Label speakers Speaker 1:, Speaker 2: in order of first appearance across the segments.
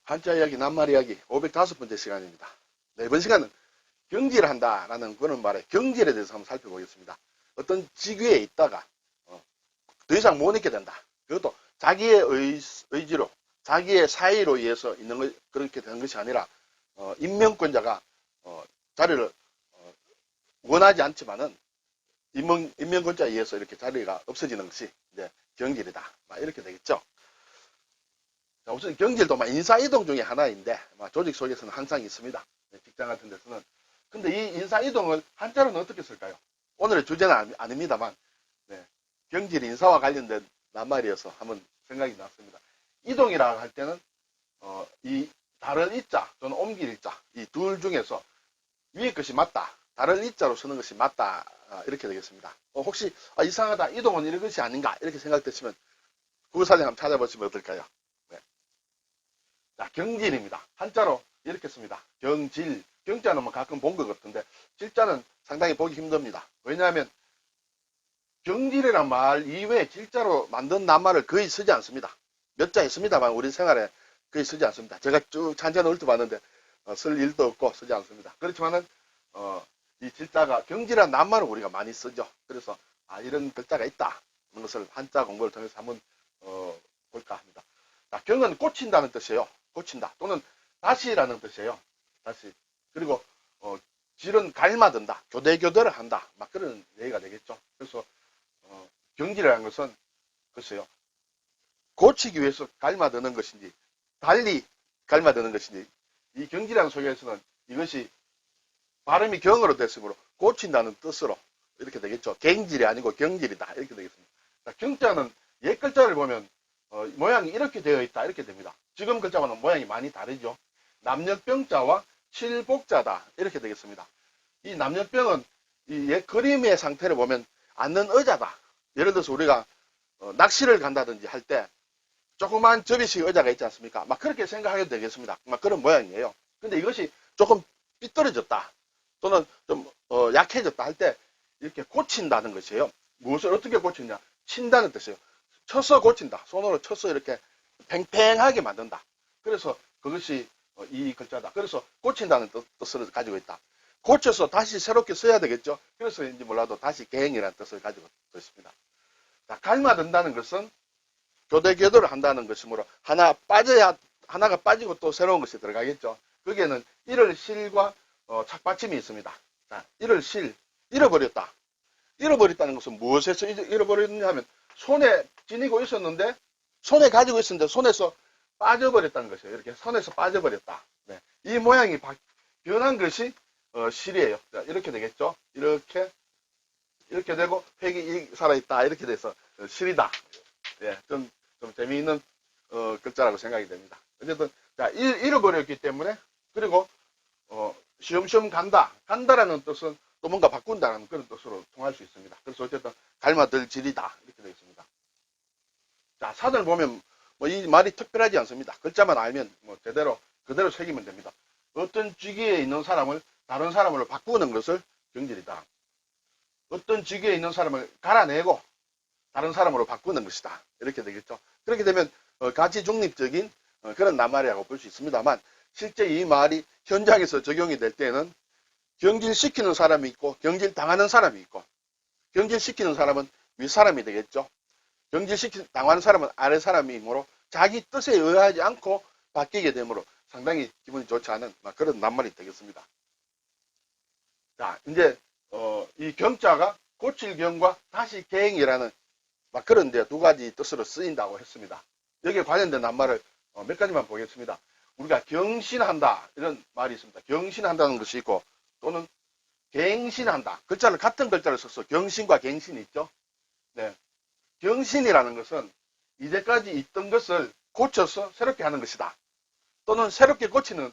Speaker 1: 한자 이야기, 낱말 이야기 505번째 시간입니다. 네, 이번 시간은 경질한다라는 그런 말에 경질에 대해서 한번 살펴보겠습니다. 어떤 직위에 있다가 더 이상 못 있게 된다. 그것도 자기의 의지로, 자기의 사의로 의해서 있는 것, 그렇게 되는 것이 아니라 임명권자가 자리를 원하지 않지만은 임명권자에 의해서 이렇게 자리가 없어지는 것이 이제 경질이다. 이렇게 되겠죠. 자, 우선 경질도 인사이동 중에 하나인데 조직 속에서는 항상 있습니다. 직장 같은 데서는. 근데 이 인사이동을 한자로는 어떻게 쓸까요? 오늘의 주제는 아닙니다만 경질 인사와 관련된 낱말이어서 한번 생각이 났습니다. 이동이라고 할 때는 이 다른 이자 또는 옮길 이자 이 둘 중에서 위에 것이 맞다. 다른 이자로 쓰는 것이 맞다. 이렇게 되겠습니다. 혹시 이상하다. 이동은 이런 것이 아닌가 이렇게 생각되시면 구사전 한번 찾아보시면 어떨까요? 자, 경질입니다. 한자로 이렇게 씁니다. 경질. 경자는 가끔 본 것 같은데 질자는 상당히 보기 힘듭니다. 왜냐하면 경질이란 말 이외에 질자로 만든 낱말을 거의 쓰지 않습니다. 몇 자 있습니다만 우리 생활에 거의 쓰지 않습니다. 제가 쭉 찬찬히 훑어봤는데 쓸 일도 없고 쓰지 않습니다. 그렇지만은 이 질자가 경질이란 낱말을 우리가 많이 쓰죠. 그래서 이런 글자가 있다. 그런 것을 한자 공부를 통해서 한번 볼까 합니다. 자, 경은 고친다는 뜻이에요. 고친다 또는 다시라는 뜻이에요. 다시. 그리고 질은 갈마든다. 교대교대를 한다. 그런 얘기가 되겠죠. 그래서 경질이라는 것은 글쎄요. 고치기 위해서 갈마드는 것인지 달리 갈마드는 것인지 이 경질이라는 속에서는 이것이 발음이 경으로 됐으므로 고친다는 뜻으로 이렇게 되겠죠. 갱질이 아니고 경질이다. 이렇게 되겠습니다. 자, 경자는 옛 글자를 보면 모양이 이렇게 되어 있다. 이렇게 됩니다. 지금 글자와는 모양이 많이 다르죠. 남녀병자와 칠복자다. 이렇게 되겠습니다. 이 남녀병은 이 옛 그림의 상태를 보면 앉는 의자다. 예를 들어서 우리가 낚시를 간다든지 할 때 조그만 접이식 의자가 있지 않습니까? 그렇게 생각해도 되겠습니다. 그런 모양이에요. 근데 이것이 조금 삐뚤어졌다. 또는 좀 약해졌다 할 때 이렇게 고친다는 것이에요. 무엇을 어떻게 고치냐? 친다는 뜻이에요. 쳐서 고친다. 손으로 쳐서 이렇게 팽팽하게 만든다. 그래서 그것이 이 글자다. 그래서 고친다는 뜻을 가지고 있다. 고쳐서 다시 새롭게 써야 되겠죠. 그래서인지 몰라도 다시 개행이라는 뜻을 가지고 있습니다. 자, 갈마든다는 것은 교대교대를 한다는 것이므로 하나가 빠지고 또 새로운 것이 들어가겠죠. 거기에는 이를 실과 착받침이 있습니다. 자, 이를 실, 잃어버렸다. 잃어버렸다는 것은 무엇에서 잃어버렸냐 하면 손에 지니고 있었는데 손에 가지고 있었는데 손에서 빠져버렸다는 것이에요. 이렇게 손에서 빠져버렸다. 네. 이 모양이 변한 것이 실이에요. 자, 이렇게 되겠죠. 이렇게 되고 획이 살아있다. 이렇게 돼서 실이다. 예, 좀 재미있는 글자라고 생각이 됩니다. 어쨌든 자, 잃어버렸기 때문에 그리고 시험시험 간다라는 뜻은 또 뭔가 바꾼다는 그런 뜻으로 통할 수 있습니다. 그래서 어쨌든 갈마들 질이다 이렇게 되겠습니다. 자, 사전을 보면 이 말이 특별하지 않습니다. 글자만 알면 그대로 새기면 됩니다. 어떤 직위에 있는 사람을 다른 사람으로 바꾸는 것을 경질이다. 어떤 직위에 있는 사람을 갈아내고 다른 사람으로 바꾸는 것이다. 이렇게 되겠죠. 그렇게 되면 가치 중립적인 그런 낱말이라고 볼 수 있습니다만 실제 이 말이 현장에서 적용이 될 때는 경질시키는 사람이 있고 경질당하는 사람이 있고 경질시키는 사람은 윗사람이 되겠죠. 당하는 사람은 아래 사람이므로 자기 뜻에 의하지 않고 바뀌게 되므로 상당히 기분이 좋지 않은 그런 낱말이 되겠습니다. 자, 이제 이 경자가 고칠 경과 다시 개행이라는 그런 두 가지 뜻으로 쓰인다고 했습니다. 여기에 관련된 낱말을 몇 가지만 보겠습니다. 우리가 경신한다 이런 말이 있습니다. 경신한다는 것이 있고 또는 갱신한다. 같은 글자를 써서 경신과 갱신이 있죠. 네. 경신이라는 것은 이제까지 있던 것을 고쳐서 새롭게 하는 것이다. 또는 새롭게 고치는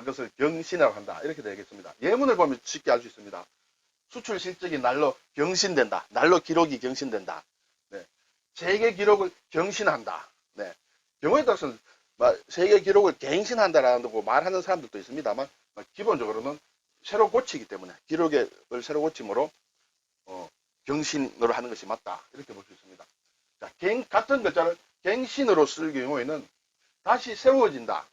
Speaker 1: 것을 경신이라고 한다. 이렇게 되겠습니다. 예문을 보면 쉽게 알 수 있습니다. 수출 실적이 날로 경신된다. 날로 기록이 경신된다. 네. 세계 기록을 경신한다. 네. 경우에 따라서는 세계 기록을 갱신한다라고 말하는 사람들도 있습니다만 기본적으로는 새로 고치기 때문에 기록을 새로 고침으로 경신으로 하는 것이 맞다. 이렇게 볼 수 있습니다. 자, 같은 글자를 갱신으로 쓸 경우에는 다시 세워진다.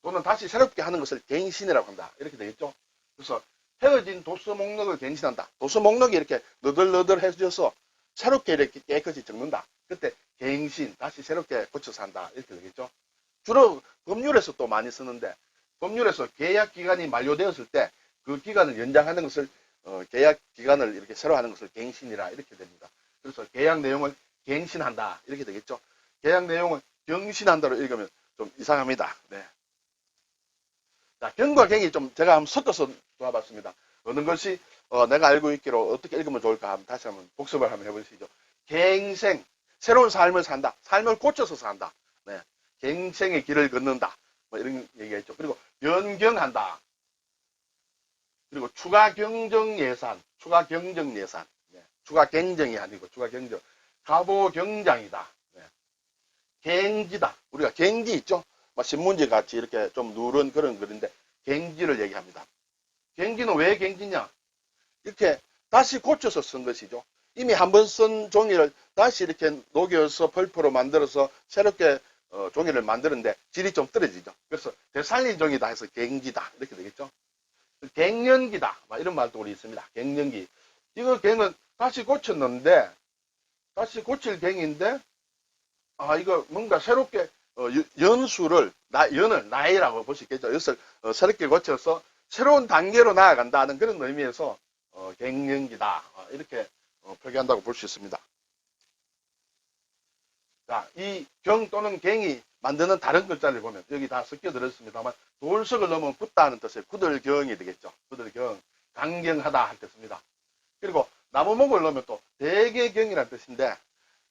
Speaker 1: 또는 다시 새롭게 하는 것을 갱신이라고 한다. 이렇게 되겠죠. 그래서 헤어진 도서 목록을 갱신한다. 도서 목록이 이렇게 너덜너덜해져서 새롭게 이렇게 깨끗이 적는다. 그때 갱신, 다시 새롭게 고쳐서 한다. 이렇게 되겠죠. 주로 법률에서 또 많이 쓰는데, 법률에서 계약 기간이 만료되었을 때 그 기간을 연장하는 것을 계약 기간을 이렇게 새로 하는 것을 갱신이라 이렇게 됩니다. 그래서 계약 내용을 갱신한다. 이렇게 되겠죠. 계약 내용을 경신한다로 읽으면 좀 이상합니다. 네. 자, 경과 갱이 좀 제가 한번 섞어서 도와봤습니다. 어느 것이 내가 알고 있기로 어떻게 읽으면 좋을까 한번 다시 한번 복습을 한번 해보시죠. 갱생, 새로운 삶을 산다. 삶을 고쳐서 산다. 네. 갱생의 길을 걷는다. 뭐 이런 얘기했죠. 그리고 변경한다. 그리고 추가 경정 예산, 추가 경정 예산. 네. 추가 경정이 아니고 추가 경정. 가보 경장이다. 네. 갱지다. 우리가 갱지 있죠? 신문지 같이 이렇게 좀 누런 그런 글인데 갱지를 얘기합니다. 갱지는 왜 갱지냐? 이렇게 다시 고쳐서 쓴 것이죠. 이미 한 번 쓴 종이를 다시 이렇게 녹여서 펄프로 만들어서 새롭게 종이를 만드는데 질이 좀 떨어지죠. 그래서 되살린 종이다 해서 갱지다 이렇게 되겠죠. 갱년기다 이런 말도 우리 있습니다. 갱년기. 이거 갱은 다시 고쳤는데 다시 고칠 갱인데 이거 뭔가 새롭게 연수를 연을 나이라고 볼 수 있겠죠. 이것을 새롭게 고쳐서 새로운 단계로 나아간다는 그런 의미에서 갱년기다 이렇게 표기한다고 볼 수 있습니다. 자, 이 경 또는 갱이 만드는 다른 글자를 보면 여기 다 섞여 들었습니다만 돌석을 넘으면 굳다는 뜻의 굳을경이 되겠죠. 굳을경, 강경하다 할 뜻입니다. 그리고 나무목을 넣으면 또 대개경이라는 뜻인데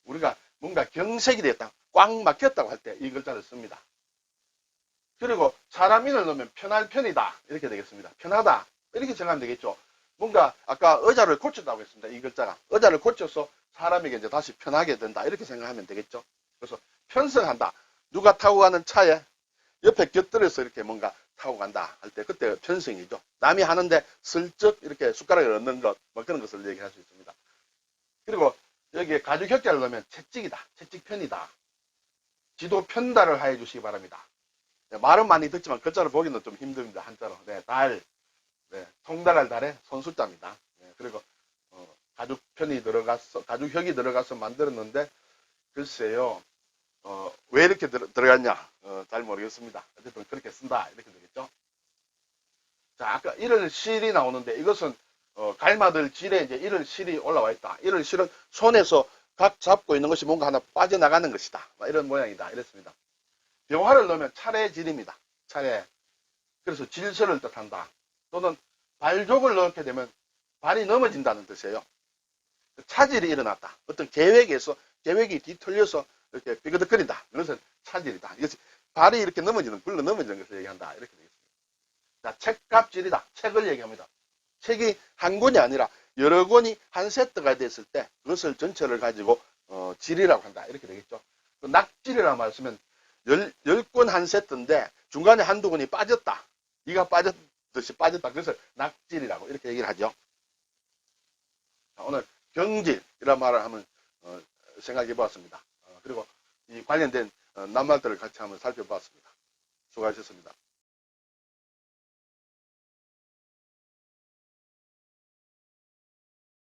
Speaker 1: 우리가 뭔가 경색이 되었다, 꽉 막혔다고 할 때 이 글자를 씁니다. 그리고 사람인을 넣으면 편할 편이다 이렇게 되겠습니다. 편하다 이렇게 정하면 되겠죠. 뭔가 아까 의자를 고쳤다고 했습니다. 이 글자가 의자를 고쳐서 사람에게 이제 다시 편하게 된다 이렇게 생각하면 되겠죠. 그래서 편성한다. 누가 타고 가는 차에 옆에 곁들여서 이렇게 뭔가 타고 간다 할 때 그때 편성이죠. 남이 하는데 슬쩍 이렇게 숟가락을 넣는 것 뭐 그런 것을 얘기할 수 있습니다. 그리고 여기에 가죽 혁자를 넣으면 채찍이다. 채찍편이다. 지도 편달을 하여 주시기 바랍니다. 네, 말은 많이 듣지만 글자를 보기는 좀 힘듭니다. 한자로. 네, 달. 네, 통달할 달에 손숫자입니다. 네, 그리고 가죽편이 들어가서 가죽혁이 들어가서 만들었는데 글쎄요. 왜 이렇게 들어갔냐? 잘 모르겠습니다. 어쨌든 그렇게 쓴다. 이렇게 되겠죠. 자, 아까 이럴 실이 나오는데 이것은 갈마들 질에 이제 이럴 실이 올라와 있다. 이럴 실은 손에서 각 잡고 있는 것이 뭔가 하나 빠져나가는 것이다. 이런 모양이다. 이랬습니다. 병화를 넣으면 차례질입니다. 차례. 그래서 질서를 뜻한다. 또는 발족을 넣게 되면 발이 넘어진다는 뜻이에요. 차질이 일어났다. 어떤 계획이 뒤틀려서 이렇게 삐그덕거린다. 이것은 차질이다. 이것이 발이 이렇게 굴러 넘어지는 것을 얘기한다. 이렇게 되겠습니다. 자, 책값질이다. 책을 얘기합니다. 책이 한 권이 아니라 여러 권이 한 세트가 됐을 때 그것을 전체를 가지고 질이라고 한다. 이렇게 되겠죠. 낙질이라고 말씀은 10권 한 세트인데 중간에 한두 권이 빠졌다. 이가 빠졌듯이 빠졌다. 그래서 낙질이라고 이렇게 얘기를 하죠. 자, 오늘 경질이라는 말을 한번 생각해 보았습니다. 그리고 이 관련된 낱말들을 같이 한번 살펴보았습니다. 수고하셨습니다.